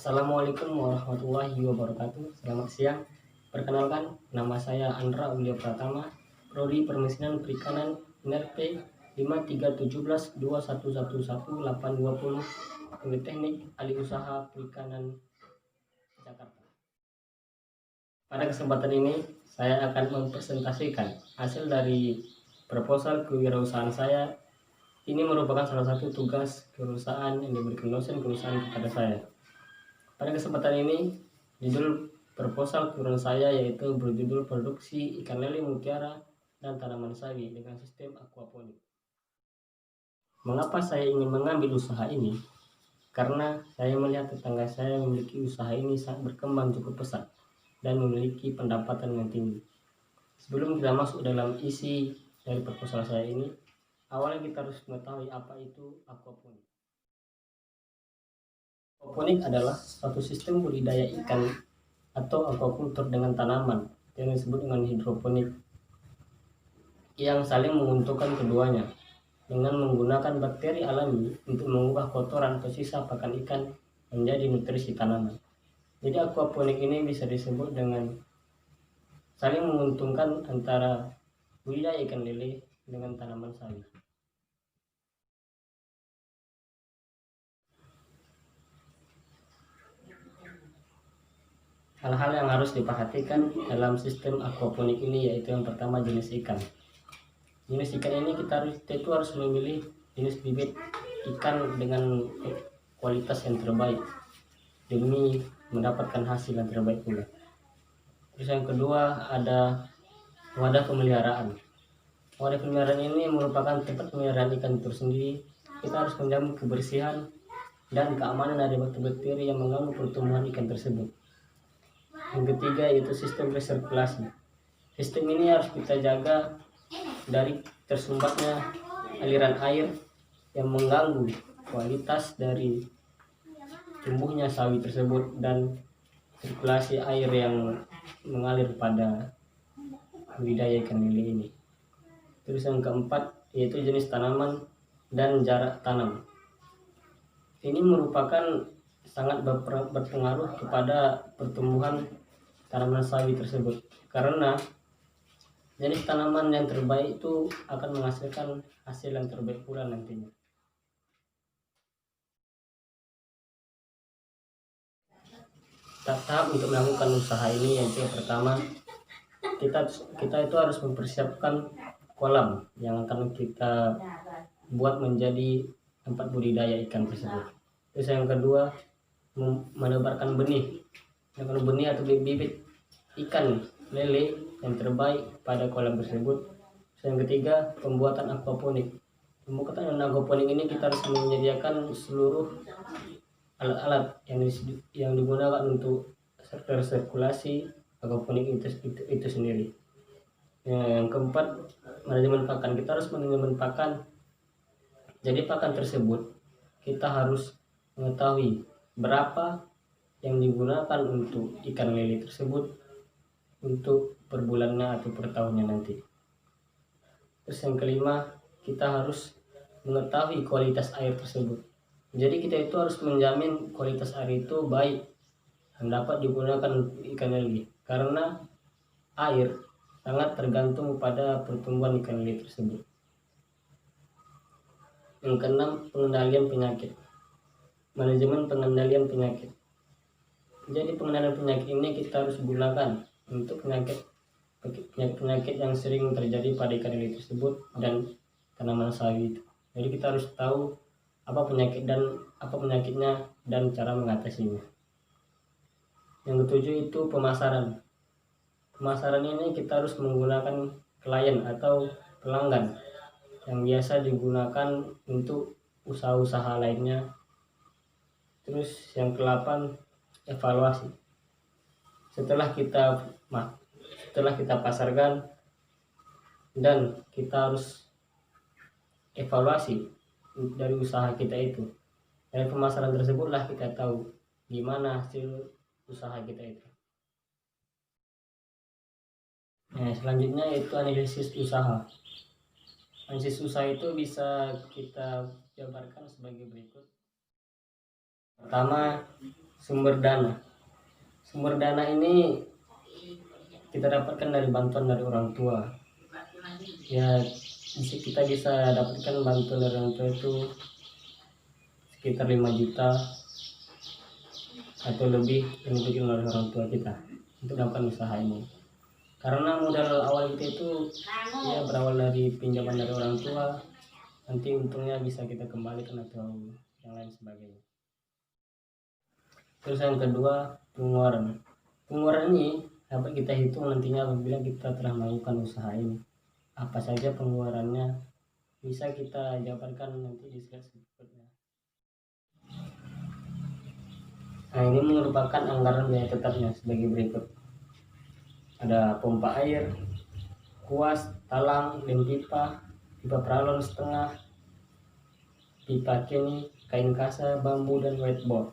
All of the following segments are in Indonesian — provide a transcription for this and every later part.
Assalamualaikum warahmatullahi wabarakatuh. Selamat siang. Perkenalkan, nama saya Andra Ulya Pratama, Prodi Permesinan Perikanan NRP 53172111820, Politeknik Alih Usaha Perikanan Jakarta. Pada kesempatan ini, saya akan mempresentasikan hasil dari proposal kewirausahaan saya. Ini merupakan salah satu tugas perusahaan yang diberikan dosen perusahaan kepada saya. Pada kesempatan ini, judul proposal turun saya yaitu berjudul Produksi Ikan Lele Mutiara dan Tanaman Sawi dengan Sistem Aquaponik. Mengapa saya ingin mengambil usaha ini? Karena saya melihat tetangga saya memiliki usaha ini sangat berkembang cukup pesat dan memiliki pendapatan yang tinggi. Sebelum kita masuk dalam isi dari proposal saya ini, awalnya kita harus mengetahui apa itu aquaponik. Aquaponik adalah suatu sistem budidaya ikan atau aquaculture dengan tanaman yang disebut dengan hidroponik yang saling menguntungkan keduanya dengan menggunakan bakteri alami untuk mengubah kotoran atau sisa pakan ikan menjadi nutrisi tanaman. Jadi aquaponik ini bisa disebut dengan saling menguntungkan antara budidaya ikan lele dengan tanaman sawi. Hal-hal yang harus diperhatikan dalam sistem aquaponik ini yaitu yang pertama jenis ikan. Jenis ikan ini kita itu harus memilih jenis bibit ikan dengan kualitas yang terbaik demi mendapatkan hasil yang terbaik pula. Terus yang kedua ada wadah pemeliharaan. Wadah pemeliharaan ini merupakan tempat pemeliharaan ikan tersendiri. Kita harus menjamin kebersihan dan keamanan dari bakteri-bakteri yang mengganggu pertumbuhan ikan tersebut. Yang ketiga yaitu sistem resirkulasi. Sistem ini harus kita jaga dari tersumbatnya aliran air yang mengganggu kualitas dari tumbuhnya sawi tersebut dan sirkulasi air yang mengalir pada budidaya ikan lele ini. Terus yang keempat yaitu jenis tanaman dan jarak tanam. Ini merupakan sangat berpengaruh kepada pertumbuhan tanaman sawi tersebut, karena jenis tanaman yang terbaik itu akan menghasilkan hasil yang terbaik pula nantinya. Tahap untuk melakukan usaha ini yaitu yang pertama kita itu harus mempersiapkan kolam yang akan kita buat menjadi tempat budidaya ikan tersebut. Terus yang kedua menebarkan benih atau bibit ikan lele yang terbaik pada kolam tersebut. Yang ketiga pembuatan aquaponik. Pembuatan aquaponik ini kita harus menyediakan seluruh alat-alat yang digunakan untuk resirkulasi aquaponik itu sendiri. Yang keempat manajemen pakan. Kita harus manajemen pakan. Jadi pakan tersebut kita harus mengetahui berapa yang digunakan untuk ikan lele tersebut untuk per bulannya atau per tahunnya nanti. Terus yang kelima kita harus mengetahui kualitas air tersebut. Jadi kita itu harus menjamin kualitas air itu baik dan dapat digunakan untuk ikan lele, karena air sangat tergantung pada pertumbuhan ikan lele tersebut. Yang keenam pengendalian penyakit. Manajemen pengendalian penyakit. Jadi pengendalian penyakit ini kita harus gunakan untuk penyakit yang sering terjadi pada ikan lele tersebut dan tanaman sawi itu. Jadi kita harus tahu apa penyakitnya dan cara mengatasinya. Yang ketujuh itu pemasaran. Pemasaran ini kita harus menggunakan klien atau pelanggan yang biasa digunakan untuk usaha-usaha lainnya. Terus yang ke-8 evaluasi. Setelah kita pasarkan dan kita harus evaluasi dari usaha kita itu. Dari pemasaran tersebutlah kita tahu gimana hasil usaha kita itu. Selanjutnya itu analisis usaha. Analisis usaha itu bisa kita jabarkan sebagai berikut. Pertama, Sumber dana. Sumber dana ini kita dapatkan dari bantuan dari orang tua. Ya, kita bisa dapatkan bantuan dari orang tua itu sekitar 5 juta atau lebih yang diberikan oleh orang tua kita untuk dapat usaha ini. Karena modal awal kita itu ya berawal dari pinjaman dari orang tua, nanti untungnya bisa kita kembalikan atau yang lain sebagainya. Terus yang kedua, pengeluaran. Pengeluaran ini dapat kita hitung nantinya apabila kita telah melakukan usaha ini. Apa saja pengeluarannya bisa kita jabarkan nanti di slide berikutnya. Nah, ini merupakan anggaran biaya tetapnya sebagai berikut. Ada pompa air, kuas, talang, lem pipa, pipa pralon setengah, pipa keni, kain kasa, bambu, dan whiteboard.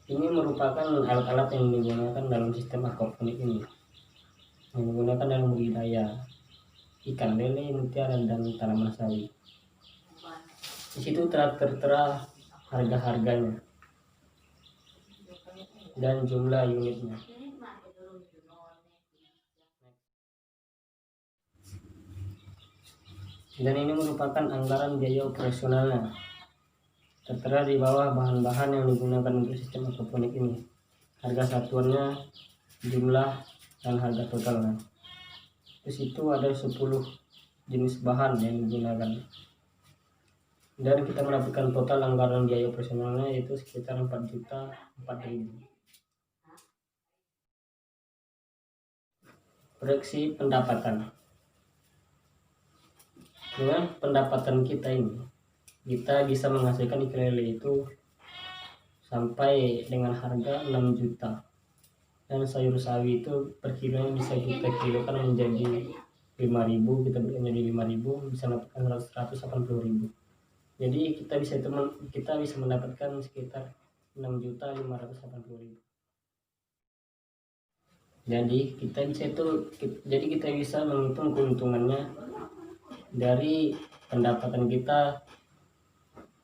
Ini merupakan alat-alat yang digunakan dalam sistem aquaponik ini, yang digunakan dalam budidaya ikan lele, mutiara, dan tanaman sari. Di situ tertera harga-harganya dan jumlah unitnya. Dan ini merupakan anggaran biaya operasionalnya. Tertera di bawah bahan-bahan yang digunakan untuk sistem aquaponik ini, harga satuannya, jumlah, dan harga totalnya. Di situ ada 10 jenis bahan yang digunakan. Dan kita mendapatkan total anggaran biaya operasionalnya yaitu sekitar 4.004.000. Proyeksi pendapatan. Dengan pendapatan kita ini, kita bisa menghasilkan ikan lele itu sampai dengan harga 6 juta. Dan sayur sawi itu per kilonya bisa kita kilokan menjadi 5.000, kita beli menjadi 5.000, bisa mendapatkan 180.000. Jadi kita bisa mendapatkan sekitar 6.580.000. Jadi kita bisa menghitung keuntungannya dari pendapatan kita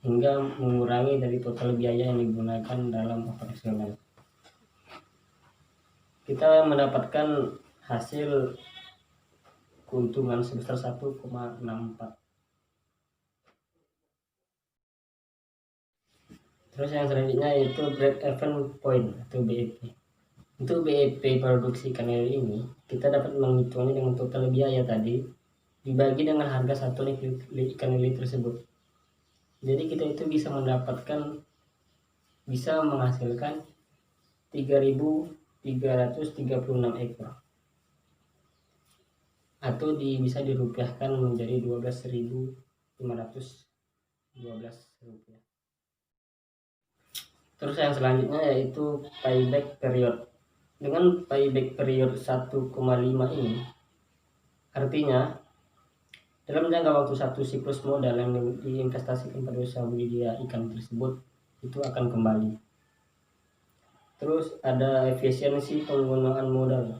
hingga mengurangi dari total biaya yang digunakan dalam operasional. Kita mendapatkan hasil keuntungan sebesar 1,64. Terus yang selanjutnya yaitu break even point atau BEP. Untuk BEP produksi ikan lele ini, kita dapat menghitungnya dengan total biaya tadi dibagi dengan harga satu ikan lele tersebut. Jadi kita itu bisa menghasilkan 3.336 ekor, atau bisa dirupiahkan menjadi 12.512 rupiah. Terus yang selanjutnya yaitu payback period. Dengan payback period 1,5 ini, artinya dalam jangka waktu satu siklus modal yang diinvestasikan pada usaha budidaya ikan tersebut itu akan kembali. Terus ada efisiensi penggunaan modal.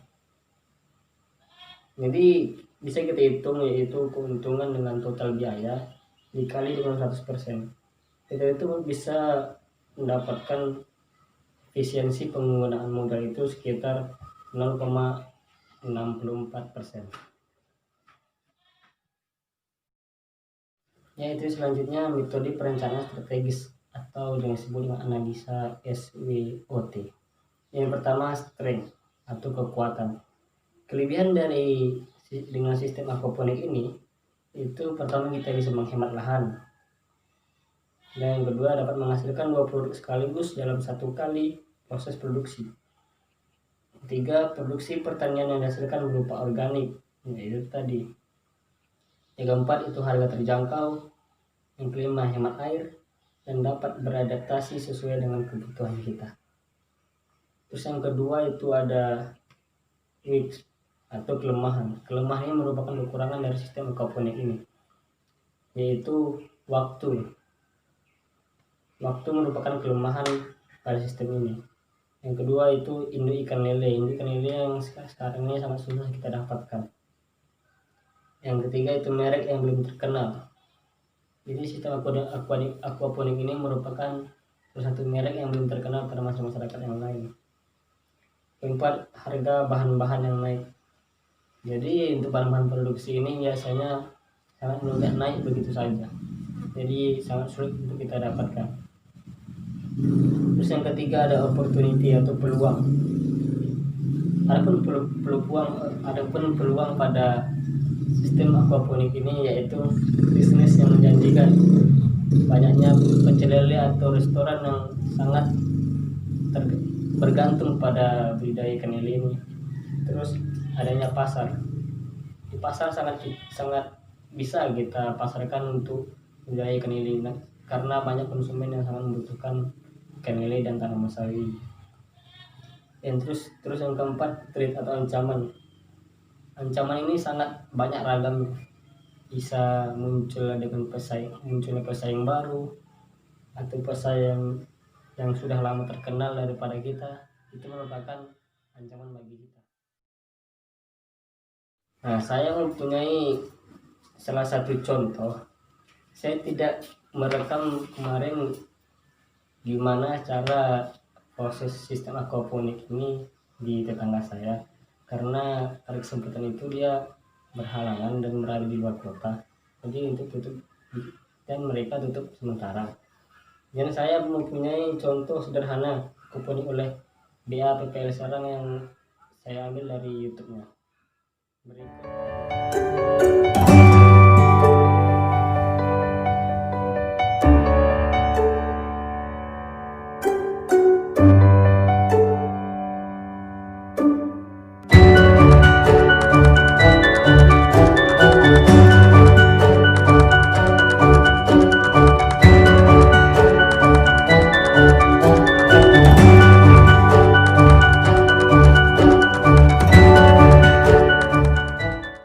Jadi bisa kita hitung yaitu keuntungan dengan total biaya dikali dengan 100%. Kita itu bisa mendapatkan efisiensi penggunaan modal itu sekitar 0,64%. Yaitu selanjutnya metode perencanaan strategis atau yang disebut dengan analisa SWOT. Yang pertama, strength atau kekuatan. Kelebihan dengan sistem aquaponik ini itu pertama kita bisa menghemat lahan. Dan yang kedua dapat menghasilkan 2 produk sekaligus dalam satu kali proses produksi. Ketiga, produksi pertanian yang dihasilkan berupa organik, yaitu tadi. Yang keempat itu harga terjangkau. Yang kelima, hemat air dan dapat beradaptasi sesuai dengan kebutuhan kita. Terus yang kedua itu ada weak atau kelemahan. Kelemahan ini merupakan kekurangan dari sistem aquaponik ini, yaitu waktu. Waktu merupakan kelemahan pada sistem ini. Yang kedua itu induk ikan lele. Induk ikan lele yang sekarang ini sangat susah kita dapatkan. Yang ketiga itu merek yang belum terkenal. Jadi sistem aquaponik ini merupakan Terus satu merek yang belum terkenal pada masyarakat yang lain. Keempat, harga bahan-bahan yang naik. Jadi untuk bahan-bahan produksi ini biasanya sangat mudah naik begitu saja. Jadi sangat sulit untuk kita dapatkan. Terus yang ketiga ada opportunity atau peluang. Adapun peluang pada sistem aquaponik ini yaitu bisnis yang menjanjikan. Banyaknya pecel lele atau restoran yang sangat bergantung pada budidaya ikan lele ini. Terus adanya pasar. Di pasar sangat bisa kita pasarkan untuk budidaya ikan lele karena banyak konsumen yang sangat membutuhkan ikan lele dan tanaman sawi. Dan terus yang keempat, threat atau ancaman. Ancaman ini sangat banyak ragam, bisa muncul dengan munculnya pesaing baru atau pesaing yang sudah lama terkenal daripada kita. Itu merupakan ancaman bagi kita. Nah, saya mempunyai salah satu contoh. Saya tidak merekam kemarin gimana cara proses sistem aquaponik ini di tetangga saya, karena pada kesempatan itu dia berhalangan dan berada di luar kota, jadi untuk tutup dan mereka tutup sementara. Dan saya mempunyai contoh sederhana aquaponik oleh BA PPL Serang yang saya ambil dari YouTube-nya.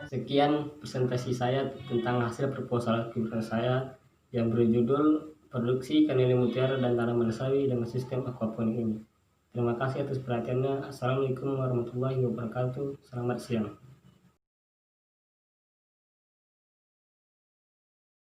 Sekian presentasi saya tentang hasil proposal kegiatan saya yang berjudul Produksi Ikan Lele Mutiara dan Tanaman Sawi dengan Sistem Aquaponik ini. Terima kasih atas perhatiannya. Assalamualaikum warahmatullahi wabarakatuh. Selamat siang.